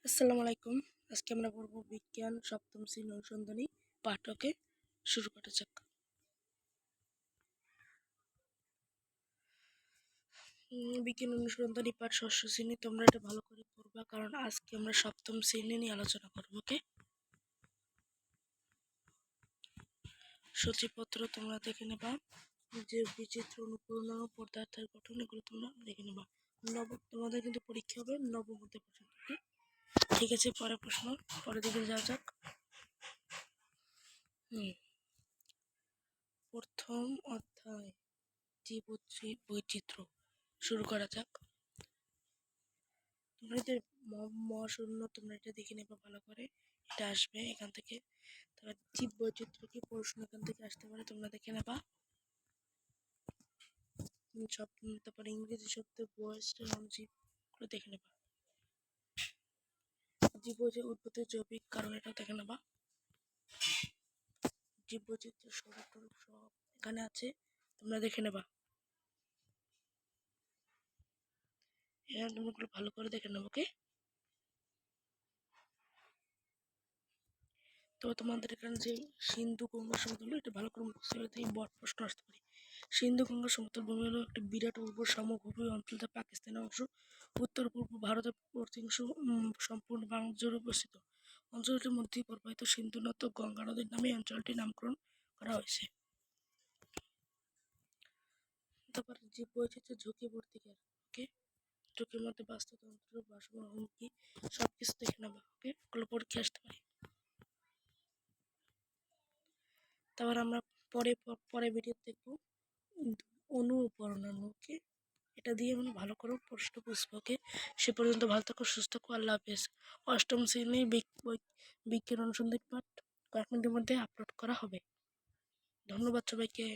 আসসালামু আলাইকুম। আজকে আমরা পড়ব বিজ্ঞান সপ্তম শ্রেণী অনুসন্ধানী পাঠকে। শুরু করা যাক। বিজ্ঞান অনুসন্ধানী পাঠ ষষ্ঠ শ্রেণী। তোমরা এটা ভালো করে পড়বা, কারণ আজকে আমরা সপ্তম শ্রেণী নিয়ে আলোচনা করব। ওকে, সূচিপত্র তোমরা দেখে নেবা। যে বিচিত্র অনুপূর্ণ পদার্থের গঠন, এগুলো তোমরা দেখে নেবা। তোমাদের কিন্তু পরীক্ষা হবে নবম হতে পর্যন্ত। ঠিক আছে, পরের প্রশ্ন, পরের দিকে যাওয়া যাক। প্রথম অধ্যায় জীব বৈচিত্র্য। শুরু করা যাক। তোমরা যে মহাশূন্য, তোমরা এটা দেখে নেবে ভালো করে। এটা আসবে এখান থেকে। তারপর জীব বৈচিত্র্য কি প্রশ্ন এখান থেকে আসতে পারে, তোমরা দেখে নেবা। তারপরে ইংরেজি শব্দ বয়সটা জীব গুলো দেখে নেবা। জীব উদ্ভিদের জৈবিক কারণ, এটাও দেখে নেবা। জীব বৈচিত্র্য স্বরূপ সব এখানে আছে, তোমরা দেখে নেবা। এখানে তোমরা ভালো করে দেখে নেবো। ওকে, তো তোমাদের এখানে যে সিন্ধু গঙ্গা সমতল, এটা ভালো করে মুখস্থ করে থেকে বড় প্রশ্ন আসতে পারে। সিন্ধু গঙ্গা সমতল ভূমি হলো একটি বিরাট উর্বর সমভূমি অঞ্চল, যা পাকিস্তানের অংশ, উত্তর পূর্ব ভারতের অধিকাংশ সম্পূর্ণ বাংলাদেশ জুড়ে অবস্থিত। অঞ্চলটির মধ্যে প্রবাহিত সিন্ধু নদ ও গঙ্গা নদীর নামে অঞ্চলটির নামকরণ করা হয়েছে। তারপরে জীব বৈচিত্র্য ঝুঁকি ভর্তিকার। ওকে, ঝুঁকির মধ্যে বাস্তুতন্ত্র, ভারসাম্য হুমকি, সবকিছু দেখে নেবা। ওকে, ওগুলো পরীক্ষা আসতে পারে। তারপর আমরা পরে ভিডিও দেখবো অণু ও পরমাণু। ওকে, এটা দিয়ে আমরা ভালো করে প্রশ্ন বুঝবো। ওকে, সে পর্যন্ত ভালো থাকো, সুস্থ থাকো, আল্লাহ হাফেজ। অষ্টম শ্রেণীর বিজ্ঞান অনুসন্ধান পাঠ কয়েক মিনিটের মধ্যে আপলোড করা হবে। ধন্যবাদ সবাইকে।